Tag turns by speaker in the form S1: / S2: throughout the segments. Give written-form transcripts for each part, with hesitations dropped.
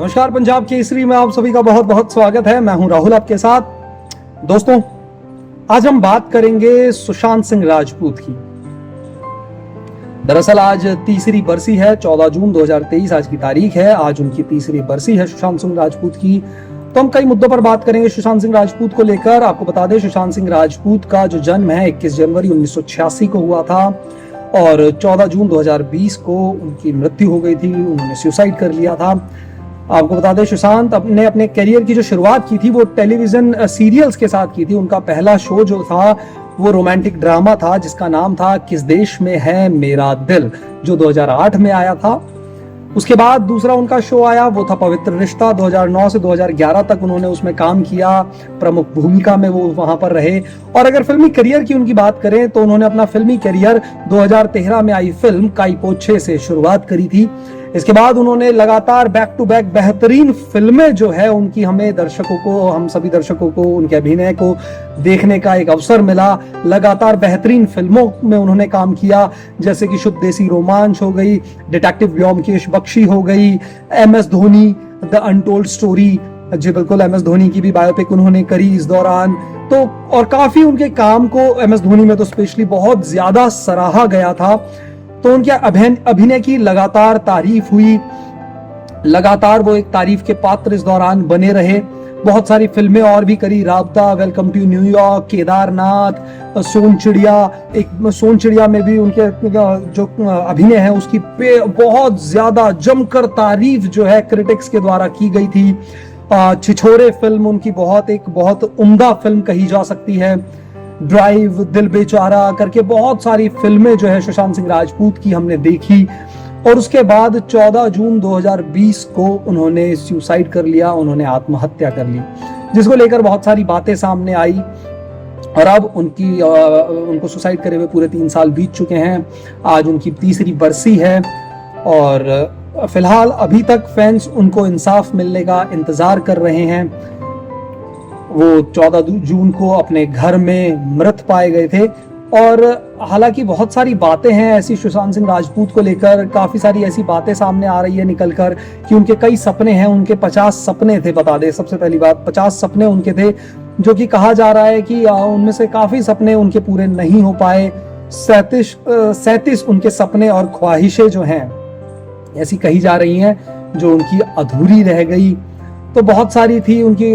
S1: नमस्कार, पंजाब केसरी में आप सभी का बहुत बहुत स्वागत है। मैं हूं राहुल आपके साथ। दोस्तों, आज हम बात करेंगे सुशांत सिंह राजपूत की। दरअसल आज तीसरी बरसी है, 14 जून 2023 आज की तारीख है। आज उनकी तीसरी बरसी है सुशांत सिंह राजपूत की। तो हम कई मुद्दों पर बात करेंगे सुशांत सिंह राजपूत को लेकर। आपको बता दें, सुशांत सिंह राजपूत का जो जन्म है 21 जनवरी 1986 को हुआ था और 14 जून 2020 को उनकी मृत्यु हो गई थी। उन्होंने सुसाइड कर लिया था। आपको बता दें, सुशांत ने अपने करियर की जो शुरुआत की थी वो टेलीविजन सीरियल्स के साथ की थी। उनका पहला शो जो था वो रोमांटिक ड्रामा था जिसका नाम था किस देश में है मेरा दिल, जो 2008 में आया था। उसके बाद दूसरा उनका शो आया वो था पवित्र रिश्ता। 2009 से 2011 तक उन्होंने उसमें काम किया, प्रमुख भूमिका में वो वहां पर रहे। और अगर फिल्मी करियर की उनकी बात करें तो उन्होंने अपना फिल्मी करियर 2013 में आई फिल्म काई पोछे से शुरुआत करी थी। इसके बाद उन्होंने लगातार बैक टू बैक बेहतरीन फिल्में जो है उनकी हम सभी दर्शकों को उनके अभिनय को देखने का एक अवसर मिला। लगातार बेहतरीन फिल्मों में उन्होंने काम किया, जैसे कि शुद्ध देसी रोमांच हो गई, डिटेक्टिव व्योमकेश बख्शी हो गई, MS Dhoni the untold story, जी बिल्कुल MS धोनी की भी बायोपिक उन्होंने करी इस दौरान। तो और काफी उनके काम को MS धोनी में तो स्पेशली बहुत ज्यादा सराहा गया था। तो उनके अभिनय की लगातार तारीफ हुई, लगातार वो एक तारीफ के पात्र इस दौरान बने रहे। बहुत सारी फिल्में और भी करी, Raabta, welcome to New York, Kedarnath, Sonchiriya में भी उनके जो अभिनय है उसकी बहुत ज्यादा जमकर तारीफ जो है क्रिटिक्स के द्वारा की गई थी। छिछोरे फिल्म उनकी बहुत उम्दा फिल्म कही जा सकती है। ड्राइव, दिल बेचारा करके बहुत सारी फिल्में जो है सुशांत सिंह राजपूत की हमने देखी। और उसके बाद 14 जून 2020 को उन्होंने सुसाइड कर लिया, उन्होंने आत्महत्या कर ली, जिसको लेकर बहुत सारी बातें सामने आई। और अब उनको सुसाइड करे हुए पूरे 3 साल बीत चुके हैं। आज उनकी तीसरी बरसी है और फिलहाल अभी तक फैंस उनको इंसाफ मिलने का इंतजार कर रहे हैं। वो 14 जून को अपने घर में मृत पाए गए थे। और हालांकि बहुत सारी बातें हैं ऐसी सुशांत सिंह राजपूत को लेकर, काफी सारी ऐसी बातें सामने आ रही है निकलकर कि उनके कई सपने हैं। उनके 50 सपने थे, बता दें सबसे पहली बात, 50 सपने उनके थे, जो कि कहा जा रहा है कि उनमें से काफी सपने उनके पूरे नहीं हो पाए। 37 उनके सपने और ख्वाहिशें जो हैं ऐसी कही जा रही हैं जो उनकी अधूरी रह गई। तो बहुत सारी थी उनकी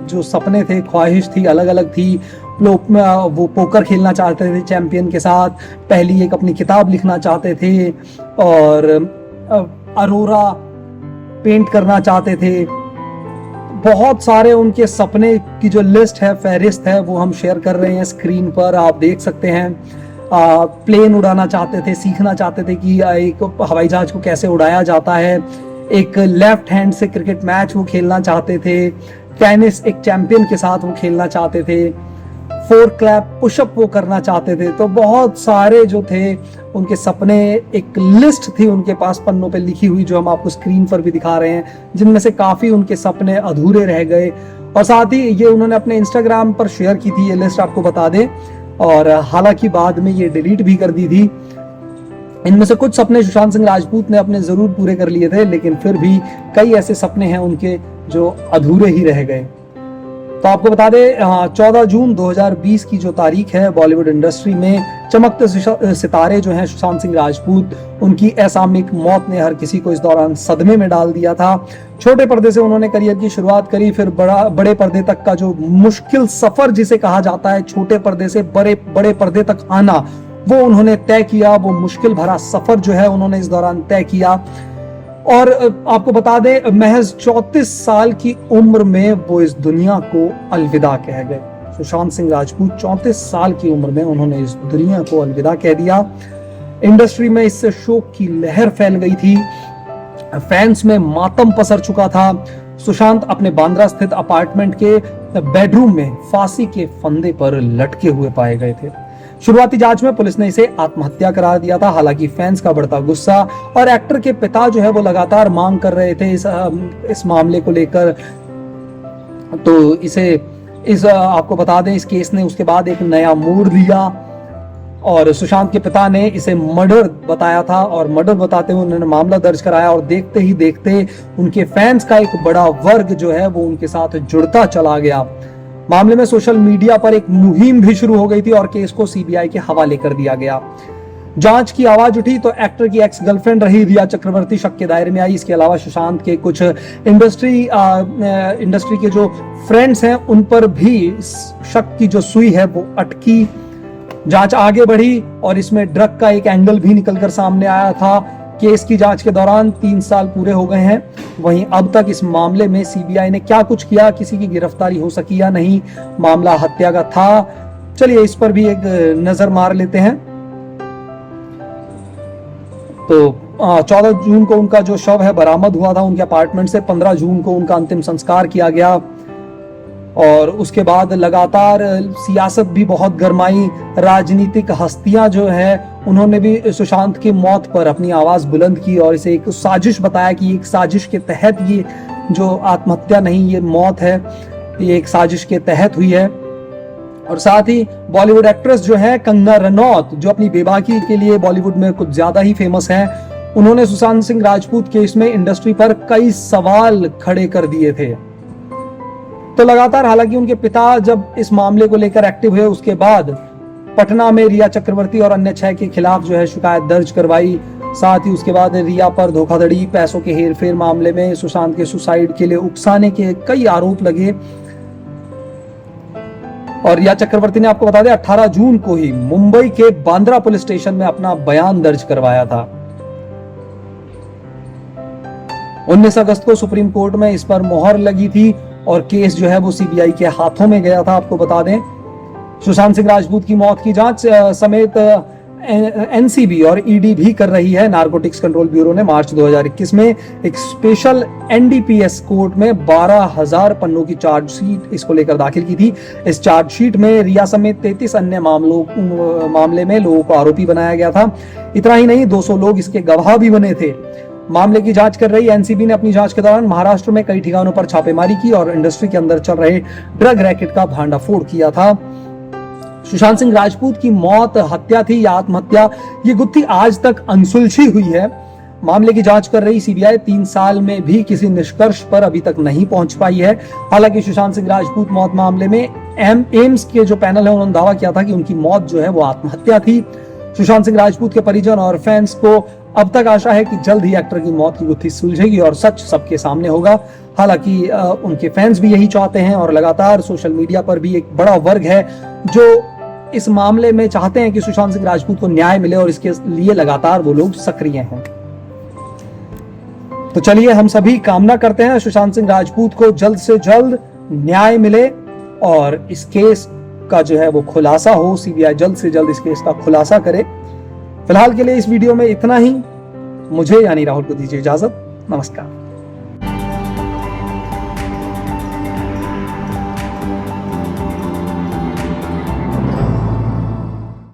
S1: जो सपने थे, ख्वाहिश थी, अलग अलग थी। वो पोकर खेलना चाहते थे चैंपियन के साथ, पहली एक अपनी किताब लिखना चाहते थे और अरोरा पेंट करना चाहते थे। बहुत सारे उनके सपने की जो लिस्ट है, फहरिस्त है, वो हम शेयर कर रहे हैं स्क्रीन पर, आप देख सकते हैं। प्लेन उड़ाना चाहते थे, सीखना चाहते थे कि एक हवाई जहाज को कैसे उड़ाया जाता है। एक लेफ्ट हैंड से क्रिकेट मैच वो खेलना चाहते थे। टेनिस एक चैंपियन के साथ वो खेलना चाहते थे। 4 क्लैप पुशअप वो करना चाहते थे। तो बहुत सारे जो थे उनके सपने, एक लिस्ट थी उनके पास पन्नों पे लिखी हुई, जो हम आपको स्क्रीन पर भी दिखा रहे हैं, जिनमें से काफी उनके सपने अधूरे रह गए। और साथ ही ये उन्होंने अपने इंस्टाग्राम पर शेयर की थी ये लिस्ट, आपको बता दें। और हालांकि बाद में ये डिलीट भी कर दी थी। इनमें से कुछ सपने सुशांत सिंह राजपूत ने अपने जरूर पूरे कर लिए थे, लेकिन फिर भी कई ऐसे सपने हैं उनके जो अधूरे ही रह गए। तो आपको बता दें, 14 जून 2020 की जो तारीख है, बॉलीवुड इंडस्ट्री में चमकते सितारे जो हैं सुशांत सिंह राजपूत, उनकी असामयिक मौत ने हर किसी को इस दौरान सदमे में डाल दिया था। छोटे पर्दे से उन्होंने करियर की शुरुआत करी, फिर बड़े पर्दे तक का जो मुश्किल सफर जिसे कहा जाता है, छोटे पर्दे से बड़े पर्दे तक आना, वो उन्होंने तय किया। वो मुश्किल भरा सफर जो है उन्होंने इस दौरान तय किया। और आपको बता दें, महज 34 साल की उम्र में वो इस दुनिया को अलविदा कह गए। सुशांत सिंह राजपूत 34 साल की उम्र में उन्होंने इस दुनिया को अलविदा कह दिया। इंडस्ट्री में इससे शोक की लहर फैल गई थी, फैंस में मातम पसर चुका था। सुशांत अपने बांद्रा स्थित अपार्टमेंट के बेडरूम में फांसी के फंदे पर लटके हुए पाए गए थे। शुरुआती जांच में पुलिस ने इसे आत्महत्या करार दिया था। हालांकि फैंस का बढ़ता गुस्सा और एक्टर के पिता जो है वो लगातार मांग कर रहे थे इस मामले को लेकर। तो आपको बता दें, इस केस ने उसके बाद एक नया मोड़ लिया और सुशांत के पिता ने इसे मर्डर बताया था और मर्डर बताते हुए उन्होंने मामला दर्ज कराया और देखते ही देखते उनके फैंस का एक बड़ा वर्ग जो है वो उनके साथ जुड़ता चला गया। मामले में सोशल मीडिया पर एक मुहिम भी शुरू हो गई थी और केस को सीबीआई के हवाले कर दिया गया। जांच की आवाज उठी तो एक्टर की एक्स गर्लफ्रेंड रही रिया चक्रवर्ती शक के दायरे में आई। इसके अलावा सुशांत के कुछ इंडस्ट्री के जो फ्रेंड्स हैं उन पर भी शक की जो सुई है वो अटकी। जांच आगे बढ़ी और इसमें ड्रग का एक एंगल भी निकलकर सामने आया था। केस की जांच के दौरान 3 साल पूरे हो गए हैं। वहीं अब तक इस मामले में सीबीआई ने क्या कुछ किया, किसी की गिरफ्तारी हो सकी या नहीं, मामला हत्या का था, चलिए इस पर भी एक नजर मार लेते हैं। तो 14 जून को उनका जो शव है बरामद हुआ था उनके अपार्टमेंट से। 15 जून को उनका अंतिम संस्कार किया गया और उसके बाद लगातार सियासत भी बहुत गरमाई। राजनीतिक हस्तियां जो है उन्होंने भी सुशांत की मौत पर अपनी आवाज बुलंद की और इसे एक साजिश बताया कि एक साजिश के तहत ये जो आत्महत्या नहीं, ये मौत है, ये एक साजिश के तहत हुई है। और साथ ही बॉलीवुड एक्ट्रेस जो है कंगना रनौत, जो अपनी बेबाकी के लिए बॉलीवुड में कुछ ज्यादा ही फेमस है, उन्होंने सुशांत सिंह राजपूत केस में इंडस्ट्री पर कई सवाल खड़े कर दिए थे। तो लगातार हालांकि उनके पिता जब इस मामले को लेकर एक्टिव हुए उसके बाद पटना में रिया चक्रवर्ती और अन्य 6 के खिलाफ जो है शिकायत दर्ज करवाई। साथ ही उसके बाद रिया पर धोखाधड़ी, पैसों के हेरफेर मामले में सुशांत के सुसाइड के लिए उकसाने के कई आरोप लगे। और रिया चक्रवर्ती ने आपको बता दें 18 जून को ही मुंबई के बांद्रा पुलिस स्टेशन में अपना बयान दर्ज करवाया था। 19 अगस्त को सुप्रीम कोर्ट में इस पर मोहर लगी थी और केस जो है वो सीबीआई के हाथों में गया था। आपको बता दें सुशांत सिंह राजपूत की मौत की जांच समेत एनसीबी और ईडी भी कर रही है। नारकोटिक्स कंट्रोल ब्यूरो ने मार्च 2021 में एक स्पेशल एनडीपीएस कोर्ट में 12,000 पन्नों की चार्जशीट इसको लेकर दाखिल की थी। इस चार्जशीट में रिया समेत 33 अन्य मामले में लोगों को आरोपी बनाया गया था। इतना ही नहीं, 200 लोग इसके गवाह भी बने थे। मामले की जांच कर रही एनसीबी ने अपनी जांच के दौरान महाराष्ट्र में कई ठिकानों पर छापेमारी की और इंडस्ट्री के अंदर चल रहे ड्रग रैकेट का भांडाफोड़ किया था। सुशांत सिंह राजपूत की मौत हत्या थी या आत्महत्या, ये गुत्थी आज तक अनसुलझी हुई है। मामले की जांच कर रही सीबीआई 3 साल में भी किसी निष्कर्ष पर अभी तक नहीं पहुंच पाई है। हालांकि सुशांत सिंह राजपूत मौत मामले में एम्स के जो पैनल है उन्होंने दावा किया था कि उनकी मौत जो है वो आत्महत्या थी। सुशांत सिंह राजपूत के परिजन और फैंस को अब तक आशा है कि जल्द ही एक्टर की मौत की गुत्थी सुलझेगी और सच सबके सामने होगा। हालांकि उनके फैंस भी यही चाहते हैं और लगातार सोशल मीडिया पर भी एक बड़ा वर्ग है जो इस मामले में चाहते हैं कि सुशांत सिंह राजपूत को न्याय मिले और इसके लिए लगातार वो लोग सक्रिय हैं। तो चलिए हम सभी कामना करते हैं सुशांत सिंह राजपूत को जल्द से जल्द न्याय मिले और इस केस का जो है वो खुलासा हो। सीबीआई जल्द से जल्द इस केस का खुलासा करे। फिलहाल के लिए इस वीडियो में इतना ही। मुझे यानी राहुल को दीजिए इजाजत। नमस्कार।